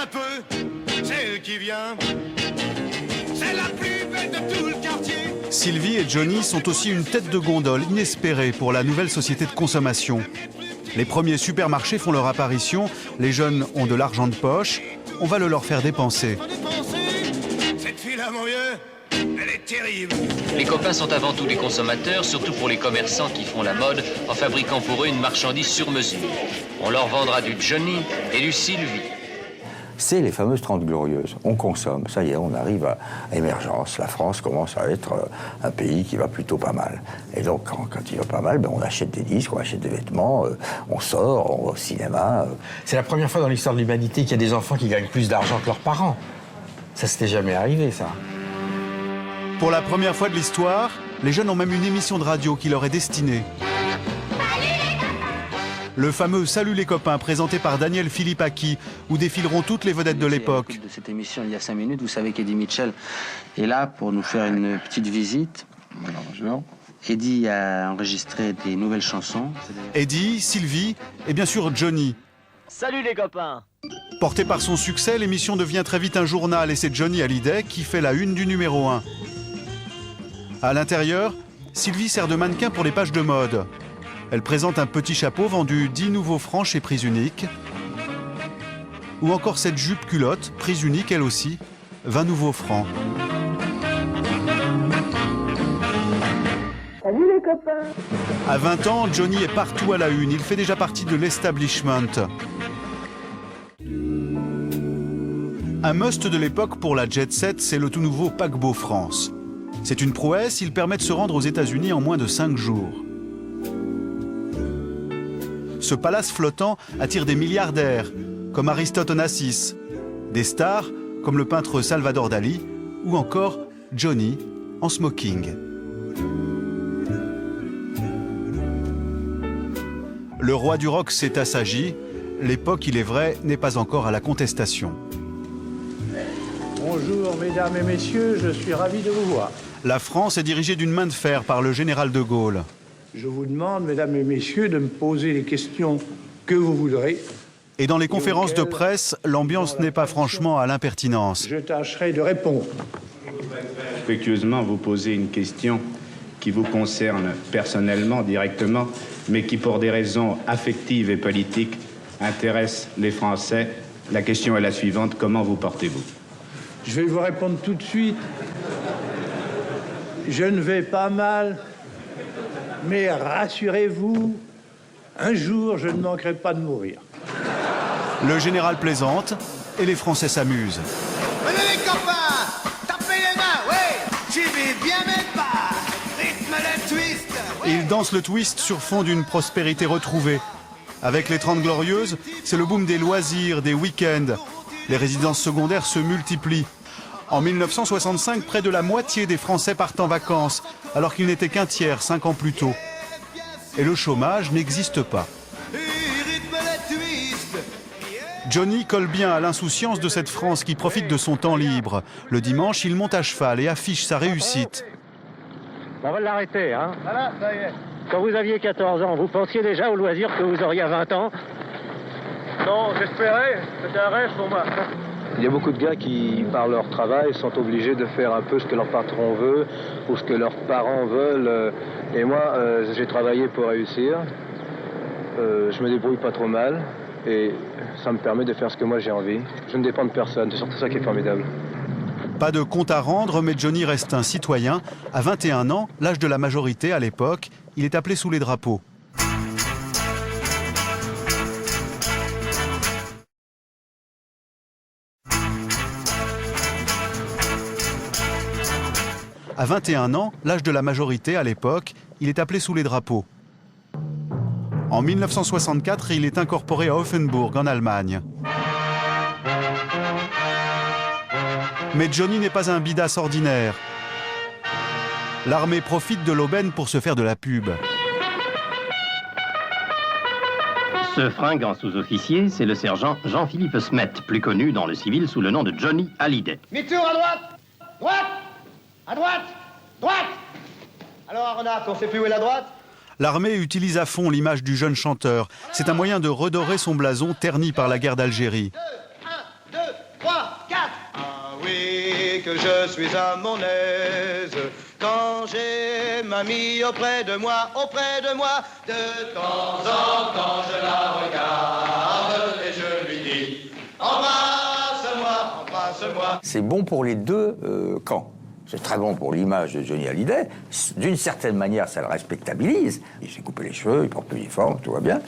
un peu, c'est elle qui vient. C'est la plus belle de tout le quartier. Sylvie et Johnny sont aussi une tête de gondole inespérée pour la nouvelle société de consommation. Les premiers supermarchés font leur apparition, les jeunes ont de l'argent de poche, on va le leur faire dépenser. Cette fille-là, mon vieux, elle est terrible. Les copains sont avant tout des consommateurs, surtout pour les commerçants qui font la mode en fabriquant pour eux une marchandise sur mesure. On leur vendra du Johnny et du Sylvie. C'est les fameuses 30 glorieuses. On consomme, ça y est, on arrive à émergence. La France commence à être un pays qui va plutôt pas mal. Et donc, quand il va pas mal, on achète des disques, on achète des vêtements, on sort, on va au cinéma. C'est la première fois dans l'histoire de l'humanité qu'il y a des enfants qui gagnent plus d'argent que leurs parents. Ça s'était jamais arrivé, ça. Pour la première fois de l'histoire, les jeunes ont même une émission de radio qui leur est destinée. Le fameux Salut les copains, présenté par Daniel Philippaki, où défileront toutes les vedettes de l'époque. De cette émission il y a 5 minutes, vous savez qu'Eddie Mitchell est là pour nous faire une petite visite. Bonjour. Eddie a enregistré des nouvelles chansons. Eddie, Sylvie et bien sûr Johnny. Salut les copains! Porté par son succès, l'émission devient très vite un journal et c'est Johnny Hallyday qui fait la une du numéro 1. À l'intérieur, Sylvie sert de mannequin pour les pages de mode. Elle présente un petit chapeau vendu 10 nouveaux francs chez Prise Unique. Ou encore cette jupe culotte, Prise Unique elle aussi, 20 nouveaux francs. Salut les copains! À 20 ans, Johnny est partout à la une. Il fait déjà partie de l'establishment. Un must de l'époque pour la jet set, c'est le tout nouveau paquebot France. C'est une prouesse, il permet de se rendre aux États-Unis en moins de 5 jours. Ce palace flottant attire des milliardaires, comme Aristote Onassis, des stars, comme le peintre Salvador Dali, ou encore Johnny en smoking. Le roi du rock s'est assagi. L'époque, il est vrai, n'est pas encore à la contestation. Bonjour, mesdames et messieurs, je suis ravi de vous voir. La France est dirigée d'une main de fer par le général de Gaulle. Je vous demande, mesdames et messieurs, de me poser les questions que vous voudrez. Et dans les conférences de presse, l'ambiance n'est pas franchement à l'impertinence. Je tâcherai de répondre. Respectueusement, vous posez une question qui vous concerne personnellement, directement, mais qui, pour des raisons affectives et politiques, intéresse les Français. La question est la suivante, comment vous portez-vous? Je vais vous répondre tout de suite. Je ne vais pas mal, mais rassurez-vous, un jour, je ne manquerai pas de mourir. Le général plaisante et les Français s'amusent. Venez les copains, tapez les mains, ouais, j'y vais bien mettre pas. Rythme le twist. Et ils dansent le twist sur fond d'une prospérité retrouvée. Avec les 30 glorieuses, c'est le boom des loisirs, des week-ends. Les résidences secondaires se multiplient. En 1965, près de la moitié des Français partent en vacances, alors qu'ils n'étaient qu'un tiers 5 ans plus tôt. Et le chômage n'existe pas. Johnny colle bien à l'insouciance de cette France qui profite de son temps libre. Le dimanche, il monte à cheval et affiche sa réussite. On va l'arrêter, hein? Voilà, ça y est. Quand vous aviez 14 ans, vous pensiez déjà au loisir que vous auriez à 20 ans? Non, j'espérais. C'était un rêve pour moi. Il y a beaucoup de gars qui, par leur travail, sont obligés de faire un peu ce que leur patron veut ou ce que leurs parents veulent. Et moi, j'ai travaillé pour réussir. Je me débrouille pas trop mal et ça me permet de faire ce que moi j'ai envie. Je ne dépends de personne, c'est surtout ça qui est formidable. Pas de compte à rendre, mais Johnny reste un citoyen. À 21 ans, l'âge de la majorité à l'époque, il est appelé sous les drapeaux. À 21 ans, l'âge de la majorité à l'époque, il est appelé sous les drapeaux. En 1964, il est incorporé à Offenburg, en Allemagne. Mais Johnny n'est pas un bidasse ordinaire. L'armée profite de l'aubaine pour se faire de la pub. Ce fringant sous-officier, c'est le sergent Jean-Philippe Smet, plus connu dans le civil sous le nom de Johnny Hallyday. Mi-tour à droite, droite, à droite, droite. Alors Aronnax, on sait plus où est la droite? L'armée utilise à fond l'image du jeune chanteur. C'est un moyen de redorer son blason terni par la guerre d'Algérie. 1, 2, 3, 4. Ah oui, que je suis à mon aise quand j'ai mamie auprès de moi, de temps en temps je la regarde et je lui dis embrasse-moi, embrasse-moi. C'est bon pour les deux camps. C'est très bon pour l'image de Johnny Hallyday. D'une certaine manière, ça le respectabilise. Il s'est coupé les cheveux, il porte plus l'uniforme, tout va bien.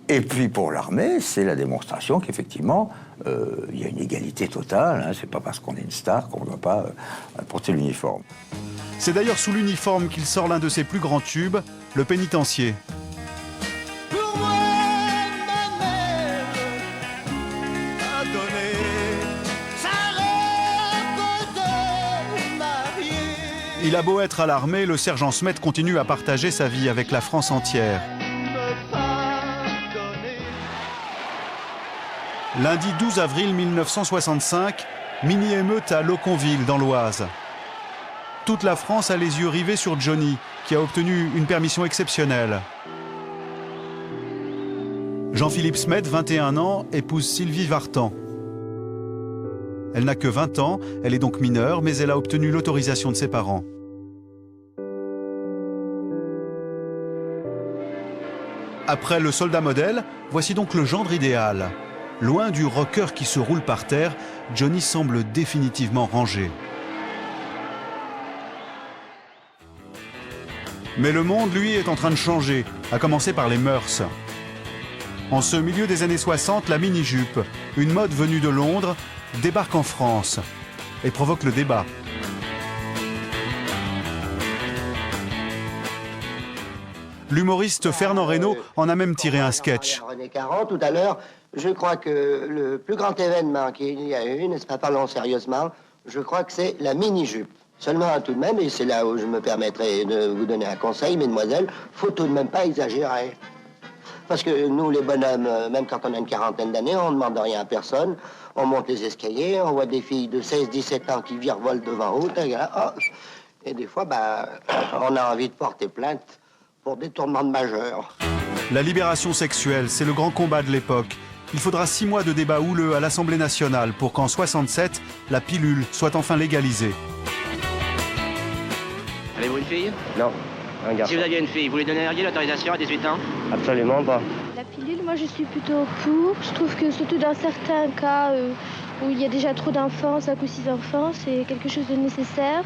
Et puis pour l'armée, c'est la démonstration qu'effectivement, il y a une égalité totale. Hein. C'est pas parce qu'on est une star qu'on ne doit pas porter l'uniforme. C'est d'ailleurs sous l'uniforme qu'il sort l'un de ses plus grands tubes, Le Pénitencier. Pour moi, ma mère a donné sa robe de mariée. Il a beau être à l'armée, le sergent Smet continue à partager sa vie avec la France entière. Lundi 12 avril 1965, mini-émeute à Loconville, dans l'Oise. Toute la France a les yeux rivés sur Johnny, qui a obtenu une permission exceptionnelle. Jean-Philippe Smet, 21 ans, épouse Sylvie Vartan. Elle n'a que 20 ans, elle est donc mineure, mais elle a obtenu l'autorisation de ses parents. Après le soldat modèle, voici donc le gendre idéal. Loin du rocker qui se roule par terre, Johnny semble définitivement rangé. Mais le monde, lui, est en train de changer, à commencer par les mœurs. En ce milieu des années 60, la mini-jupe, une mode venue de Londres, débarque en France et provoque le débat. L'humoriste Fernand Reynaud en a même tiré un sketch. René Caron, tout à l'heure, je crois que le plus grand événement qu'il y a eu, n'est-ce pas, parlons sérieusement, je crois que c'est la mini-jupe. Seulement, tout de même, et c'est là où je me permettrai de vous donner un conseil, mesdemoiselles, faut tout de même pas exagérer. Parce que nous, les bonhommes, même quand on a une quarantaine d'années, on ne demande rien à personne. On monte les escaliers, on voit des filles de 16-17 ans qui virevolent devant route, et des fois, on a envie de porter plainte pour détournement de majeur. La libération sexuelle, c'est le grand combat de l'époque. Il faudra 6 mois de débat houleux à l'Assemblée nationale pour qu'en 67, la pilule soit enfin légalisée. Avez-vous une fille? Non, un garçon. Si vous aviez une fille, vous lui donneriez l'autorisation à 18 ans? Absolument pas. La pilule, moi je suis plutôt pour. Je trouve que surtout dans certains cas où il y a déjà trop d'enfants, 5 ou 6 enfants, c'est quelque chose de nécessaire.